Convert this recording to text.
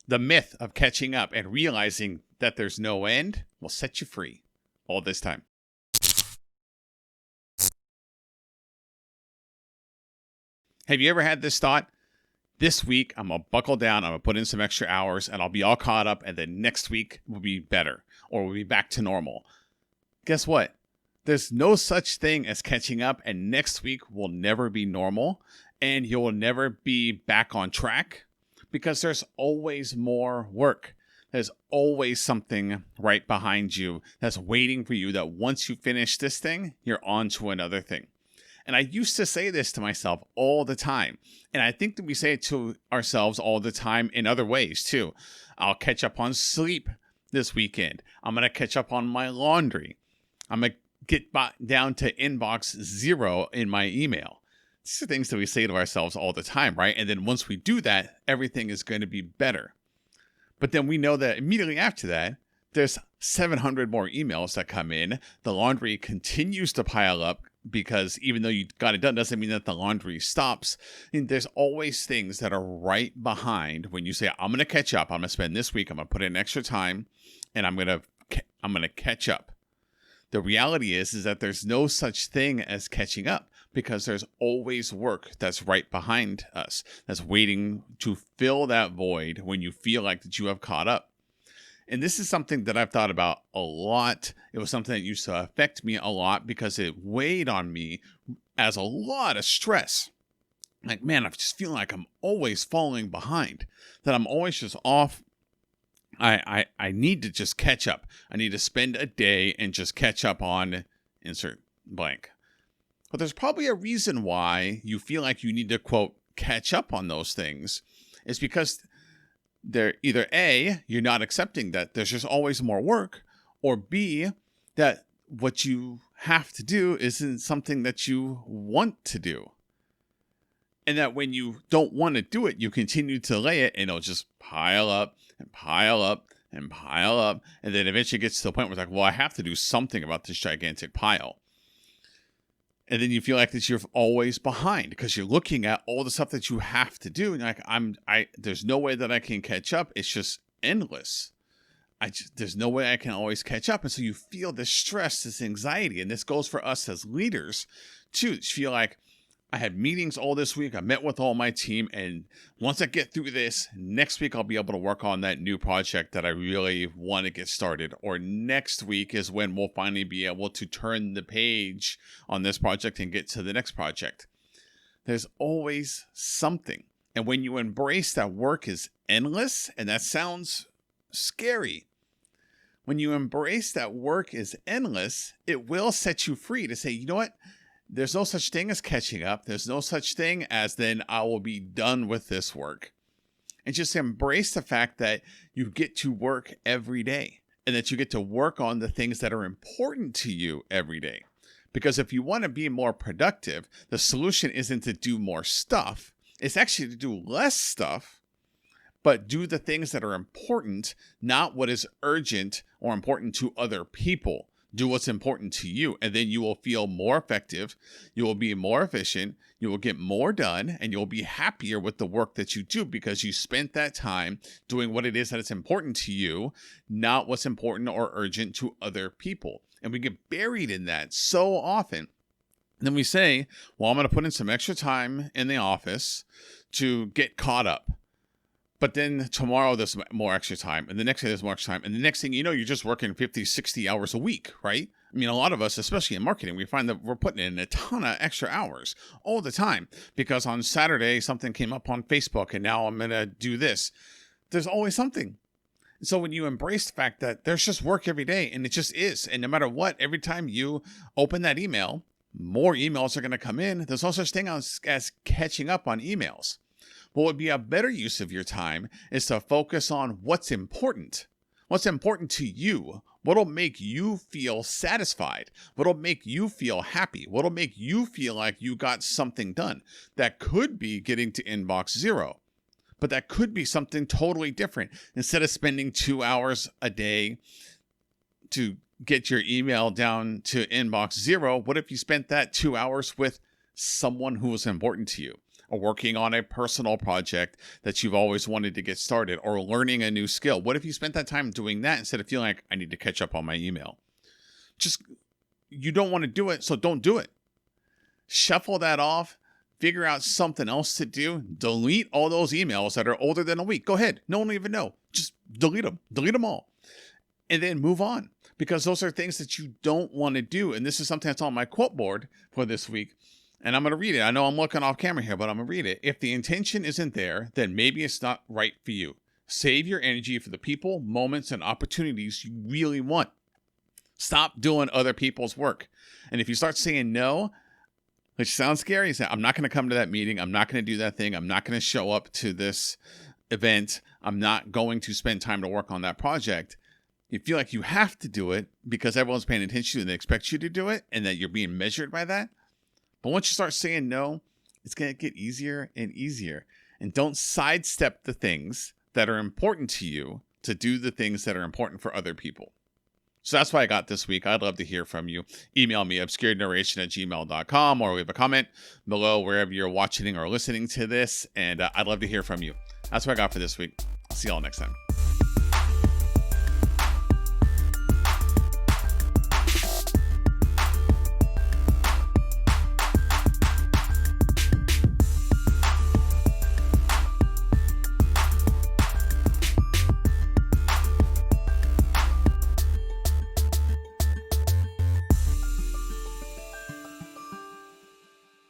The myth of catching up and realizing that there's no end will set you free all this time. Have you ever had this thought? This week, I'm going to buckle down, I'm going to put in some extra hours, and I'll be all caught up, and then next week will be better, or we'll be back to normal. Guess what? There's no such thing as catching up, and next week will never be normal, and you'll never be back on track, because there's always more work. There's always something right behind you that's waiting for you, that once you finish this thing, you're on to another thing. And I used to say this to myself all the time. And I think that we say it to ourselves all the time in other ways too. I'll catch up on sleep this weekend. I'm going to catch up on my laundry. I'm going to get down to inbox 0 in my email. These are things that we say to ourselves all the time, right? And then once we do that, everything is going to be better. But then we know that immediately after that, there's 700 more emails that come in. The laundry continues to pile up, because even though you got it done doesn't mean that the laundry stops. And there's always things that are right behind when you say, I'm going to catch up. I'm going to spend this week, I'm going to put in extra time, and I'm going to catch up. The reality is that there's no such thing as catching up, because there's always work that's right behind us, that's waiting to fill that void when you feel like that you have caught up. And this is something that I've thought about a lot. It was something that used to affect me a lot because it weighed on me as a lot of stress. Like, man, I just feel like I'm always falling behind, that I'm always just off. I need to just catch up. I need to spend a day and just catch up on insert blank. But there's probably a reason why you feel like you need to, quote, catch up on those things. It's because they're either A, you're not accepting that there's just always more work, or B, that what you have to do isn't something that you want to do. And that when you don't want to do it, you continue to delay it, and it'll just pile up and pile up and pile up. And then eventually it gets to the point where it's like, well, I have to do something about this gigantic pile. And then you feel like that you're always behind because you're looking at all the stuff that you have to do. And you're like, there's no way that I can catch up. It's just endless. There's no way I can always catch up. And so you feel this stress, this anxiety. And this goes for us as leaders too. You feel like, I had meetings all this week. I met with all my team. And once I get through this, next week I'll be able to work on that new project that I really want to get started. Or next week is when we'll finally be able to turn the page on this project and get to the next project. There's always something. And when you embrace that work is endless, and that sounds scary, when you embrace that work is endless, it will set you free to say, you know what? There's no such thing as catching up. There's no such thing as then I will be done with this work. And just embrace the fact that you get to work every day, and that you get to work on the things that are important to you every day. Because if you want to be more productive, the solution isn't to do more stuff. It's actually to do less stuff, but do the things that are important, not what is urgent or important to other people. Do what's important to you, and then you will feel more effective. You will be more efficient. You will get more done, and you'll be happier with the work that you do because you spent that time doing what it is that is important to you, not what's important or urgent to other people. And we get buried in that so often. And then we say, well, I'm going to put in some extra time in the office to get caught up. But then tomorrow there's more extra time, and the next day there's more extra time, and the next thing you know, you're just working 50, 60 hours a week, right? I mean, a lot of us, especially in marketing, we find that we're putting in a ton of extra hours all the time because on Saturday something came up on Facebook, and now I'm going to do this. There's always something. So when you embrace the fact that there's just work every day, and it just is, and no matter what, every time you open that email, more emails are going to come in. There's no such thing as catching up on emails. What would be a better use of your time is to focus on what's important. What's important to you? What'll make you feel satisfied? What'll make you feel happy? What'll make you feel like you got something done? That could be getting to inbox 0, but that could be something totally different. Instead of spending 2 hours a day to get your email down to inbox 0, what if you spent that 2 hours with someone who was important to you? or working on a personal project that you've always wanted to get started, or learning a new skill? What if you spent that time doing that instead of feeling like I need to catch up on my email? You don't want to do it, so don't do it. Shuffle that off. Figure out something else to do. Delete all those emails that are older than a week. Go ahead. No one will even know. Just delete them. Delete them all. And then move on. Because those are things that you don't want to do. And this is something that's on my quote board for this week. And I'm going to read it. I know I'm looking off camera here, but I'm going to read it. If the intention isn't there, then maybe it's not right for you. Save your energy for the people, moments, and opportunities you really want. Stop doing other people's work. And if you start saying no, which sounds scary, you say, I'm not going to come to that meeting. I'm not going to do that thing. I'm not going to show up to this event. I'm not going to spend time to work on that project. You feel like you have to do it because everyone's paying attention to you and they expect you to do it and that you're being measured by that. But once you start saying no, it's going to get easier and easier. And don't sidestep the things that are important to you to do the things that are important for other people. So that's what I got this week. I'd love to hear from you. Email me, obscurednarration@gmail.com, or leave a comment below wherever you're watching or listening to this. And I'd love to hear from you. That's what I got for this week. I'll see y'all next time.